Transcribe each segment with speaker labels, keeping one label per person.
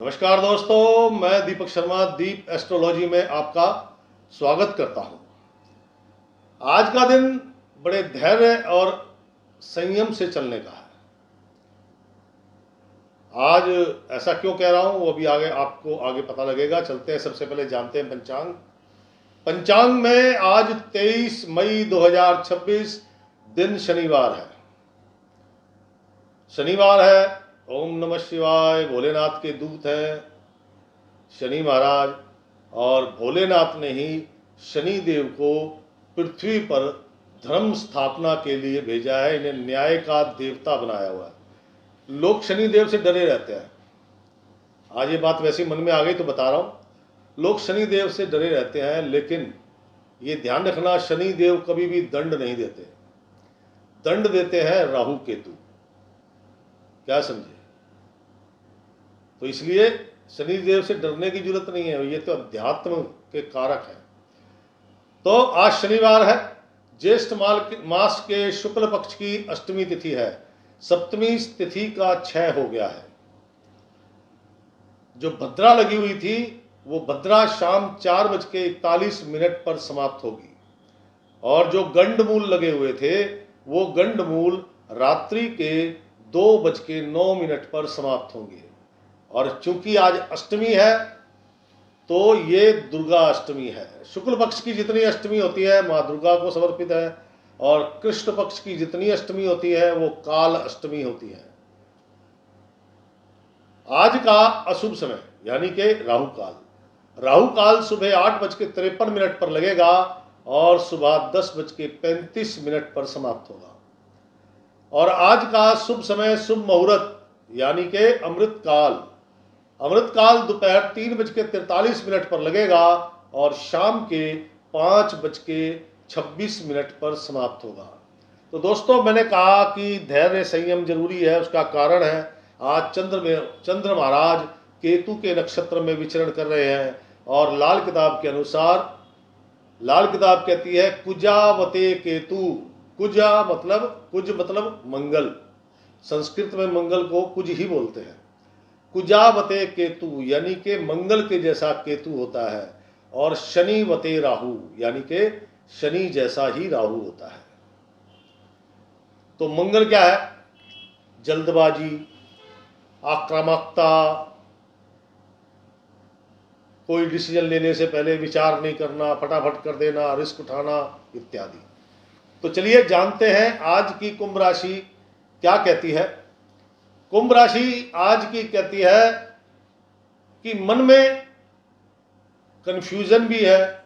Speaker 1: नमस्कार दोस्तों, मैं दीपक शर्मा दीप एस्ट्रोलॉजी में आपका स्वागत करता हूं। आज का दिन बड़े धैर्य और संयम से चलने का है। आज ऐसा क्यों कह रहा हूं वो अभी आपको आगे पता लगेगा। चलते हैं, सबसे पहले जानते हैं पंचांग। पंचांग में आज 23 मई 2026 दिन शनिवार है। शनिवार है, ओम नमः शिवाय भोलेनाथ के दूत हैं शनि महाराज, और भोलेनाथ ने ही शनि देव को पृथ्वी पर धर्म स्थापना के लिए भेजा है। इन्हें न्याय का देवता बनाया हुआ है। लोग शनि देव से डरे रहते हैं। आज ये बात वैसे मन में आ गई तो बता रहा हूँ। लोग शनि देव से डरे रहते हैं, लेकिन ये ध्यान रखना, शनि देव कभी भी दंड नहीं देते। दंड देते हैं राहु केतु। क्या समझे? तो इसलिए शनि देव से डरने की जरूरत नहीं है, ये तो अध्यात्म के कारक है। तो आज शनिवार है, ज्येष्ठ मास के शुक्ल पक्ष की अष्टमी तिथि है। सप्तमी तिथि का क्षय हो गया है। जो भद्रा लगी हुई थी वो भद्रा शाम 4:41 पर समाप्त होगी, और जो गंडमूल लगे हुए थे वो गंडमूल रात्रि के 2:09 पर समाप्त होंगे। और चूंकि आज अष्टमी है तो ये दुर्गा अष्टमी है। शुक्ल पक्ष की जितनी अष्टमी होती है माँ दुर्गा को समर्पित है, और कृष्ण पक्ष की जितनी अष्टमी होती है वो काल अष्टमी होती है। आज का अशुभ समय यानी कि राहु काल सुबह 8:53 पर लगेगा और सुबह 10:35 पर समाप्त होगा। और आज का शुभ समय, शुभ मुहूर्त यानी कि अमृत काल दोपहर 3:43 पर लगेगा और शाम के 5:26 पर समाप्त होगा। तो दोस्तों, मैंने कहा कि धैर्य संयम जरूरी है। उसका कारण है आज चंद्र महाराज केतु के नक्षत्र में विचरण कर रहे हैं, और लाल किताब के अनुसार, लाल किताब कहती है कुजावते केतु। कुज मतलब मंगल। संस्कृत में मंगल को कुज ही बोलते हैं। कुजावते केतु यानी कि मंगल के जैसा केतु होता है, और शनिवते राहु यानी कि शनि जैसा ही राहु होता है। तो मंगल क्या है? जल्दबाजी, आक्रामकता, कोई डिसीजन लेने से पहले विचार नहीं करना, फटाफट कर देना, रिस्क उठाना इत्यादि। तो चलिए जानते हैं आज की कुंभ राशि क्या कहती है। कुंभ राशि आज की कहती है कि मन में कंफ्यूजन भी है,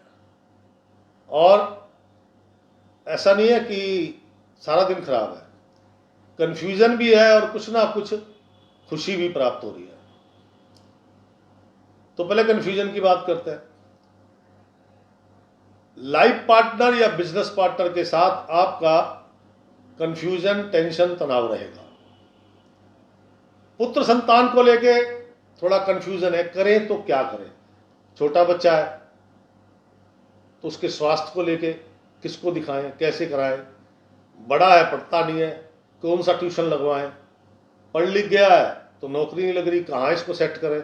Speaker 1: और ऐसा नहीं है कि सारा दिन खराब है। कंफ्यूजन भी है और कुछ ना कुछ खुशी भी प्राप्त हो रही है। तो पहले कंफ्यूजन की बात करते हैं। लाइफ पार्टनर या बिजनेस पार्टनर के साथ आपका कंफ्यूजन, टेंशन, तनाव रहेगा। पुत्र संतान को लेके थोड़ा कंफ्यूजन है, करें तो क्या करें। छोटा बच्चा है तो उसके स्वास्थ्य को लेके किसको दिखाएं, कैसे कराएं। बड़ा है, पढ़ता नहीं है, कौन सा ट्यूशन लगवाएं। पढ़ लिख गया है तो नौकरी नहीं लग रही, कहाँ इसको सेट करें।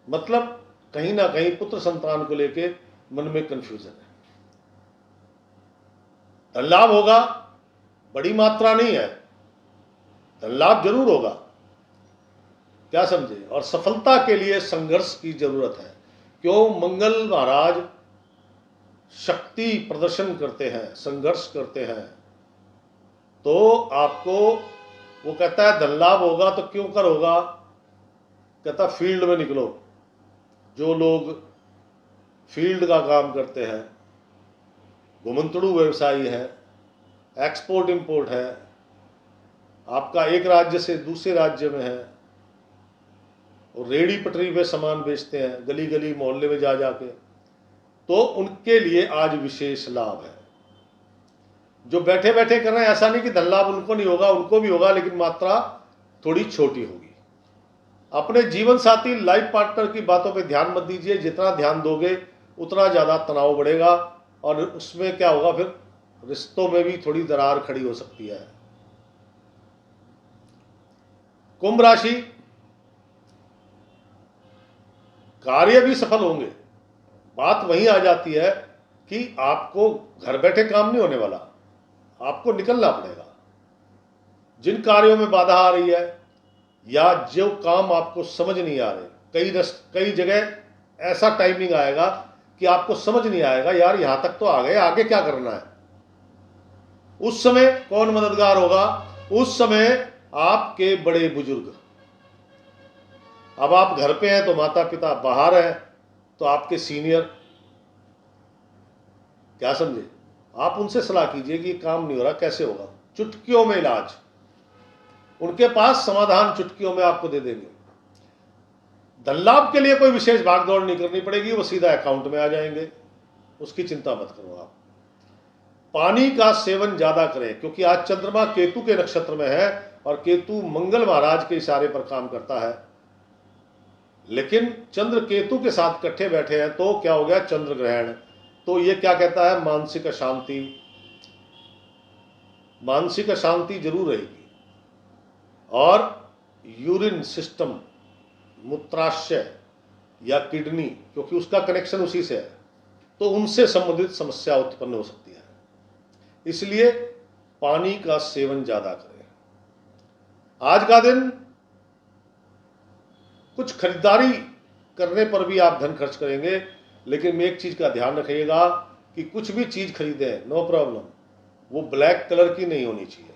Speaker 1: मतलब कहीं ना कहीं पुत्र संतान को लेके मन में कंफ्यूजन है। धन लाभ होगा, बड़ी मात्रा नहीं है, धन लाभ जरूर होगा। क्या समझे? और सफलता के लिए संघर्ष की जरूरत है। क्यों? मंगल महाराज शक्ति प्रदर्शन करते हैं, संघर्ष करते हैं। तो आपको वो कहता है धन लाभ होगा, तो क्यों कर होगा? कहता फील्ड में निकलो। जो लोग फील्ड का काम करते हैं, घुमंतड़ू व्यवसायी है, एक्सपोर्ट इंपोर्ट है, आपका एक राज्य से दूसरे राज्य में है, और रेडी पटरी पे सामान बेचते हैं, गली गली मोहल्ले में जा जाके, तो उनके लिए आज विशेष लाभ है। जो बैठे बैठे कर रहे हैं, ऐसा नहीं कि धन लाभ उनको नहीं होगा, उनको भी होगा, लेकिन मात्रा थोड़ी छोटी होगी। अपने जीवन साथी, लाइफ पार्टनर की बातों पे ध्यान मत दीजिए। जितना ध्यान दोगे उतना ज़्यादा तनाव बढ़ेगा, और उसमें क्या होगा, फिर रिश्तों में भी थोड़ी दरार खड़ी हो सकती है। कुंभ राशि कार्य भी सफल होंगे। बात वहीं आ जाती है कि आपको घर बैठे काम नहीं होने वाला, आपको निकलना पड़ेगा। जिन कार्यों में बाधा आ रही है या जो काम आपको समझ नहीं आ रहे, कई जगह ऐसा टाइमिंग आएगा कि आपको समझ नहीं आएगा, यार यहां तक तो आ गए, आगे क्या करना है। उस समय कौन मददगार होगा? उस समय आपके बड़े बुजुर्ग। अब आप घर पे हैं तो माता पिता, बाहर हैं तो आपके सीनियर। क्या समझे? आप उनसे सलाह कीजिए कि काम नहीं हो रहा, कैसे होगा। चुटकियों में इलाज, उनके पास समाधान चुटकियों में आपको दे देंगे। धन लाभ के लिए कोई विशेष भागदौड़ नहीं करनी पड़ेगी, वो सीधा अकाउंट में आ जाएंगे, उसकी चिंता मत करो आप। पानी का सेवन ज्यादा करें, क्योंकि आज चंद्रमा केतु के नक्षत्र में है और केतु मंगल महाराज के इशारे पर काम करता है। लेकिन चंद्र केतु के साथ इकट्ठे बैठे हैं तो क्या हो गया? चंद्र ग्रहण। तो ये क्या कहता है? मानसिक अशांति। मानसिक अशांति जरूर रहेगी। और यूरिन सिस्टम, मूत्राशय या किडनी, क्योंकि उसका कनेक्शन उसी से है, तो उनसे संबंधित समस्या उत्पन्न हो सकती है। इसलिए पानी का सेवन ज्यादा करें। आज का दिन कुछ खरीदारी करने पर भी आप धन खर्च करेंगे, लेकिन एक चीज का ध्यान रखिएगा कि कुछ भी चीज खरीदें, नो प्रॉब्लम, वो ब्लैक कलर की नहीं होनी चाहिए।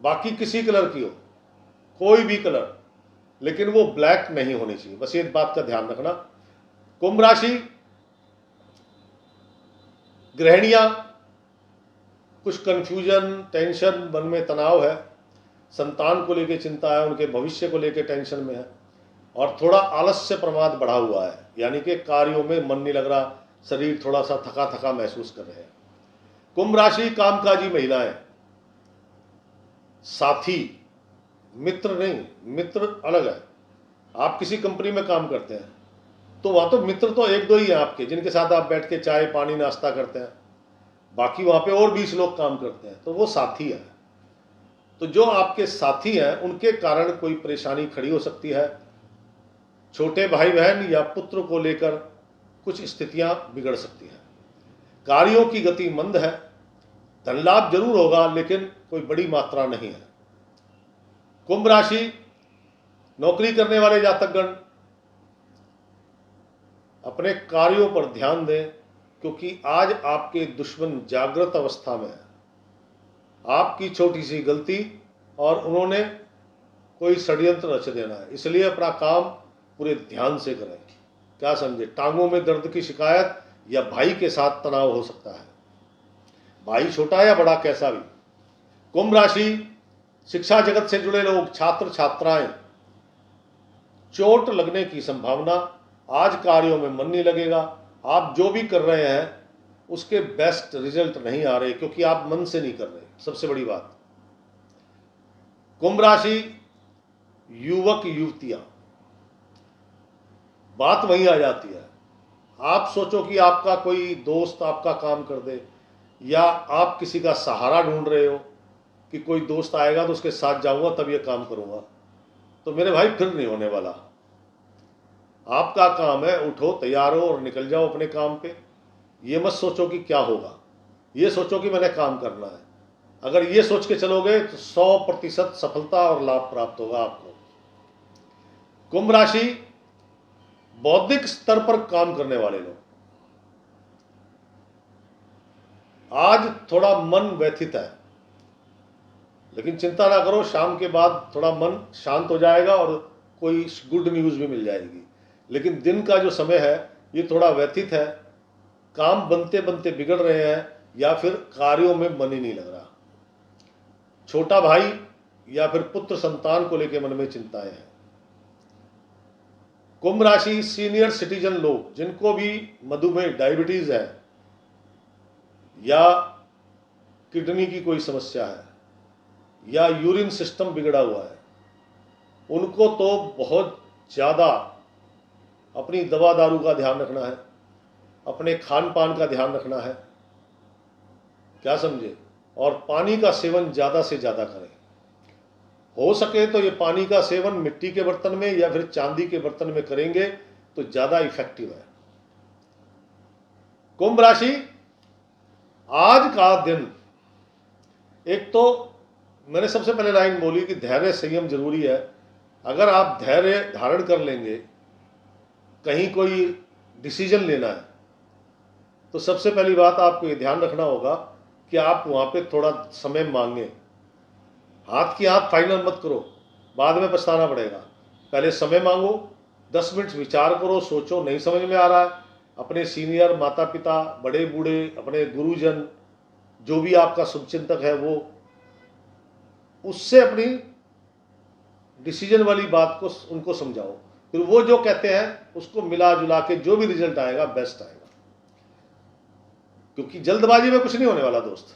Speaker 1: बाकी किसी कलर की हो, कोई भी कलर, लेकिन वो ब्लैक नहीं होनी चाहिए। बस ये बात का ध्यान रखना। कुंभ राशि, गृहिणियां, कुछ कंफ्यूजन, टेंशन, मन में तनाव है, संतान को लेकर चिंता है, उनके भविष्य को लेकर टेंशन में है, और थोड़ा आलस्य प्रमाद बढ़ा हुआ है, यानी कि कार्यों में मन नहीं लग रहा, शरीर थोड़ा सा थका थका महसूस कर रहे हैं। कुंभ राशि कामकाजी महिलाएं, साथी, मित्र नहीं, मित्र अलग है। आप किसी कंपनी में काम करते हैं तो वहां तो मित्र तो एक दो ही हैं आपके, जिनके साथ आप बैठ के चाय पानी नाश्ता करते हैं। बाकी वहां पे और 20 लोग काम करते हैं, तो वो साथी है। तो जो आपके साथी हैं उनके कारण कोई परेशानी खड़ी हो सकती है। छोटे भाई बहन या पुत्र को लेकर कुछ स्थितियां बिगड़ सकती हैं। कार्यों की गति मंद है। धन लाभ जरूर होगा, लेकिन कोई बड़ी मात्रा नहीं है। कुंभ राशि, नौकरी करने वाले जातकगण अपने कार्यों पर ध्यान दें, क्योंकि आज आपके दुश्मन जागृत अवस्था में है। आपकी छोटी सी गलती और उन्होंने कोई षड्यंत्र रच देना है, इसलिए अपना काम पूरे ध्यान से करें। क्या समझे? टांगों में दर्द की शिकायत या भाई के साथ तनाव हो सकता है, भाई छोटा या बड़ा कैसा भी। कुंभ राशि, शिक्षा जगत से जुड़े लोग, छात्र छात्राएं, चोट लगने की संभावना। आज कार्यों में मन नहीं लगेगा, आप जो भी कर रहे हैं उसके बेस्ट रिजल्ट नहीं आ रहे, क्योंकि आप मन से नहीं कर रहे, सबसे बड़ी बात। कुंभ राशि, युवक युवतियां, बात वहीं आ जाती है। आप सोचो कि आपका कोई दोस्त आपका काम कर दे, या आप किसी का सहारा ढूंढ रहे हो कि कोई दोस्त आएगा तो उसके साथ जाऊंगा तब ये काम करूंगा, तो मेरे भाई फिर नहीं होने वाला। आपका काम है उठो, तैयार हो और निकल जाओ अपने काम पे। ये मत सोचो कि क्या होगा, ये सोचो कि मैंने काम करना है। अगर ये सोच के चलोगे तो 100% सफलता और लाभ प्राप्त होगा आपको। कुंभ राशि, बौद्धिक स्तर पर काम करने वाले लोग, आज थोड़ा मन व्यथित है, लेकिन चिंता ना करो, शाम के बाद थोड़ा मन शांत हो जाएगा और कोई गुड न्यूज भी मिल जाएगी। लेकिन दिन का जो समय है ये थोड़ा व्यथित है, काम बनते बनते बिगड़ रहे हैं या फिर कार्यों में मन ही नहीं लग रहा। छोटा भाई या फिर पुत्र संतान को लेकर मन में चिंताएं हैं। कुंभ राशि, सीनियर सिटीजन लोग, जिनको भी मधुमेह डायबिटीज है या किडनी की कोई समस्या है या यूरिन सिस्टम बिगड़ा हुआ है, उनको तो बहुत ज़्यादा अपनी दवा दारू का ध्यान रखना है, अपने खान पान का ध्यान रखना है। क्या समझे? और पानी का सेवन ज़्यादा से ज़्यादा करें। हो सके तो ये पानी का सेवन मिट्टी के बर्तन में या फिर चांदी के बर्तन में करेंगे तो ज़्यादा इफेक्टिव है। कुंभ राशि, आज का दिन, एक तो मैंने सबसे पहले लाइन बोली कि धैर्य संयम जरूरी है। अगर आप धैर्य धारण कर लेंगे, कहीं कोई डिसीजन लेना है, तो सबसे पहली बात आपको ये ध्यान रखना होगा कि आप वहाँ पे थोड़ा समय मांगे। हाथ की हाथ फाइनल मत करो, बाद में पछताना पड़ेगा। पहले समय मांगो, 10 मिनट विचार करो, सोचो, नहीं समझ में आ रहा है, अपने सीनियर, माता पिता, बड़े बूढ़े, अपने गुरुजन, जो भी आपका शुभचिंतक है, वो उससे अपनी डिसीजन वाली बात को उनको समझाओ। फिर वो जो कहते हैं उसको मिला जुला के जो भी रिजल्ट आएगा बेस्ट आएगा, क्योंकि जल्दबाजी में कुछ नहीं होने वाला दोस्त।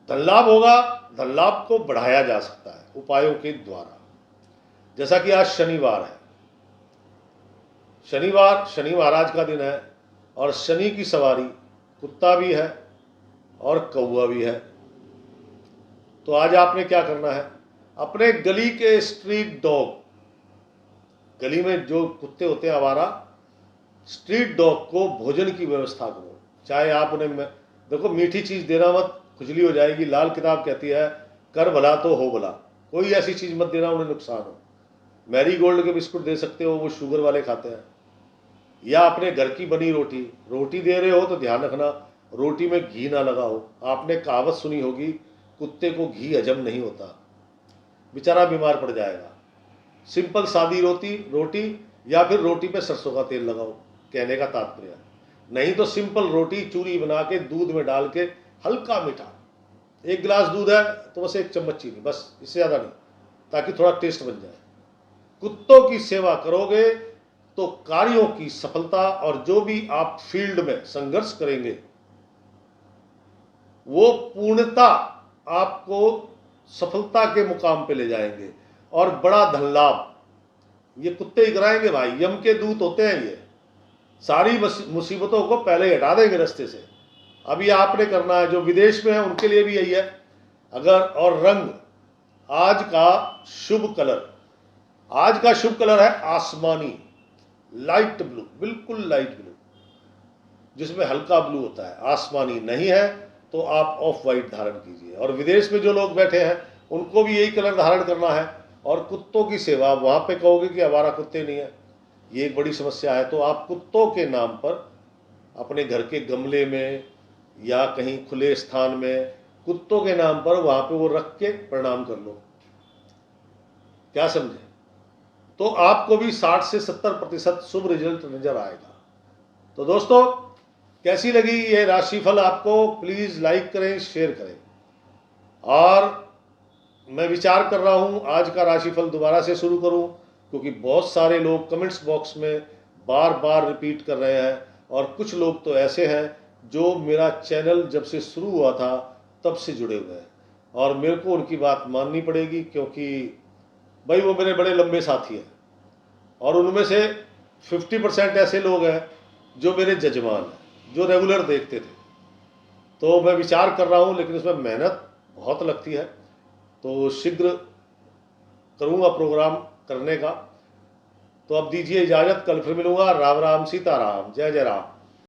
Speaker 1: धन लाभ होगा, धन लाभ को बढ़ाया जा सकता है उपायों के द्वारा। जैसा कि आज शनिवार है, शनि महाराज का दिन है, और शनि की सवारी कुत्ता भी है और कौवा भी है। तो आज आपने क्या करना है, अपने गली के स्ट्रीट डॉग, गली में जो कुत्ते होते हैं आवारा, स्ट्रीट डॉग को भोजन की व्यवस्था करो। चाहे आप उन्हें, देखो मीठी चीज़ देना मत, खुजली हो जाएगी। लाल किताब कहती है कर भला तो हो भला, कोई ऐसी चीज़ मत देना उन्हें नुकसान हो। मैरी गोल्ड के बिस्कुट दे सकते हो, वो शुगर वाले खाते हैं। या अपने घर की बनी रोटी दे रहे हो तो ध्यान रखना रोटी में घी ना लगा हो। आपने कहावत सुनी होगी, कुत्ते को घी हजम नहीं होता, बेचारा बीमार पड़ जाएगा। सिंपल सादी रोटी या फिर रोटी पे सरसों का तेल लगाओ, कहने का तात्पर्य। नहीं तो सिंपल रोटी चूरी बना के दूध में डाल के हल्का मीठा, 1 गिलास दूध है तो बस 1 चम्मच चीनी, बस, इससे ज़्यादा नहीं, ताकि थोड़ा टेस्ट बन जाए। कुत्तों की सेवा करोगे तो कार्यों की सफलता, और जो भी आप फील्ड में संघर्ष करेंगे वो पूर्णता आपको सफलता के मुकाम पे ले जाएंगे, और बड़ा धन लाभ ये कुत्ते ही कराएंगे भाई। यम के दूत होते हैं ये, सारी मुसीबतों को पहले ही हटा देंगे रास्ते से। अब ये आपने करना है, जो विदेश में है उनके लिए भी यही है। अगर, और रंग, आज का शुभ कलर है आसमानी, लाइट ब्लू, बिल्कुल लाइट ब्लू, जिसमें हल्का ब्लू होता है। आसमानी नहीं है तो आप ऑफ वाइट धारण कीजिए। और विदेश में जो लोग बैठे हैं उनको भी यही कलर धारण करना है। और कुत्तों की सेवा, वहाँ पे कहोगे कि आवारा कुत्ते नहीं है, ये एक बड़ी समस्या है, तो आप कुत्तों के नाम पर अपने घर के गमले में या कहीं खुले स्थान में कुत्तों के नाम पर वहाँ पे वो रख के प्रणाम कर लो। क्या समझे? तो आपको भी 60 से 70% शुभ रिजल्ट नजर आएगा। तो दोस्तों, कैसी लगी ये राशिफल आपको? प्लीज़ लाइक करें, शेयर करें। और मैं विचार कर रहा हूँ आज का राशिफल दोबारा से शुरू करूँ, क्योंकि बहुत सारे लोग कमेंट्स बॉक्स में बार बार रिपीट कर रहे हैं, और कुछ लोग तो ऐसे हैं जो मेरा चैनल जब से शुरू हुआ था तब से जुड़े हुए हैं, और मेरे को उनकी बात माननी पड़ेगी, क्योंकि भाई वो मेरे बड़े लंबे साथी हैं। और उनमें से 50% ऐसे लोग हैं जो मेरे जजमान हैं, जो रेगुलर देखते थे। तो मैं विचार कर रहा हूँ, लेकिन इसमें मेहनत बहुत लगती है, तो शीघ्र करूँगा प्रोग्राम करने का। तो अब दीजिए इजाज़त, कल फिर मिलूँगा। राम राम, सीताराम, जय जय राम।